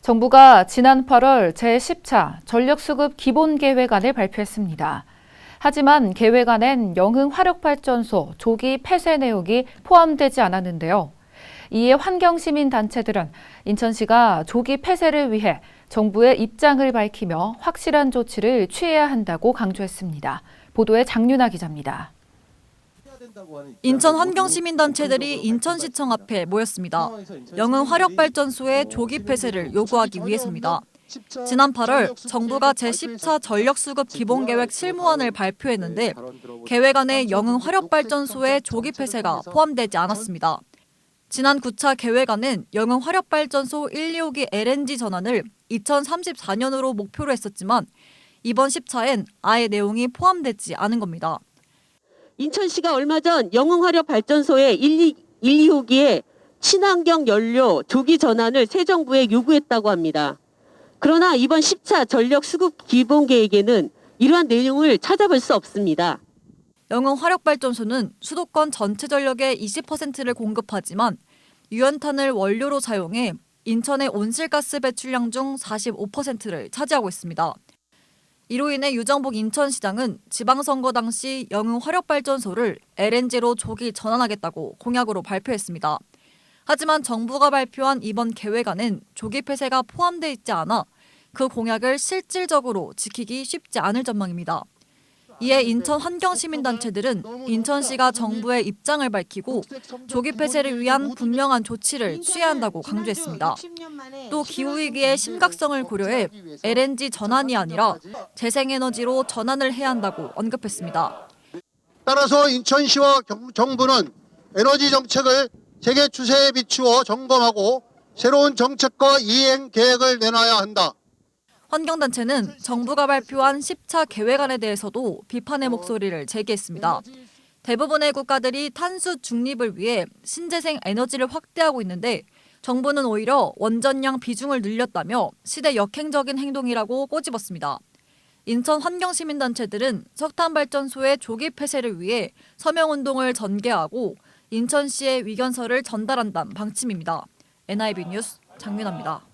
정부가 지난 8월 제10차 전력수급 기본계획안을 발표했습니다. 하지만 계획안엔 영흥화력발전소 조기 폐쇄 내역이 포함되지 않았는데요. 이에 환경시민단체들은 인천시가 조기 폐쇄를 위해 정부의 입장을 밝히며 확실한 조치를 취해야 한다고 강조했습니다. 보도에 장윤아 기자입니다. 인천 환경시민단체들이 인천시청 앞에 모였습니다. 영흥화력발전소의 조기 폐쇄를 요구하기 위해서입니다. 지난 8월 정부가 제10차 전력수급 기본계획 실무안을 발표했는데 계획안에 영흥화력발전소의 조기 폐쇄가 포함되지 않았습니다. 지난 9차 계획안은 영흥화력발전소 1, 2호기 LNG 전환을 2034년으로 목표로 했었지만 이번 10차엔 아예 내용이 포함되지 않은 겁니다. 인천시가 얼마 전 영흥화력발전소의 1, 2호기에 친환경 연료 조기 전환을 새 정부에 요구했다고 합니다. 그러나 이번 10차 전력수급 기본계획에는 이러한 내용을 찾아볼 수 없습니다. 영흥화력발전소는 수도권 전체 전력의 20%를 공급하지만 유연탄을 원료로 사용해 인천의 온실가스 배출량 중 45%를 차지하고 있습니다. 이로 인해 유정복 인천시장은 지방선거 당시 영흥화력발전소를 LNG로 조기 전환하겠다고 공약으로 발표했습니다. 하지만 정부가 발표한 이번 계획안은 조기 폐쇄가 포함돼 있지 않아 그 공약을 실질적으로 지키기 쉽지 않을 전망입니다. 이에 인천 환경시민단체들은 인천시가 정부의 입장을 밝히고 조기 폐쇄를 위한 분명한 조치를 취해야 한다고 강조했습니다. 또 기후위기의 심각성을 고려해 LNG 전환이 아니라 재생에너지로 전환을 해야 한다고 언급했습니다. 따라서 인천시와 정부는 에너지 정책을 세계 추세에 비추어 점검하고 새로운 정책과 이행 계획을 내놔야 한다. 환경단체는 정부가 발표한 10차 계획안에 대해서도 비판의 목소리를 제기했습니다. 대부분의 국가들이 탄소 중립을 위해 신재생 에너지를 확대하고 있는데 정부는 오히려 원전량 비중을 늘렸다며 시대 역행적인 행동이라고 꼬집었습니다. 인천 환경시민단체들은 석탄발전소의 조기 폐쇄를 위해 서명운동을 전개하고 인천시에 위견서를 전달한다는 방침입니다. NIB 뉴스 장윤아입니다.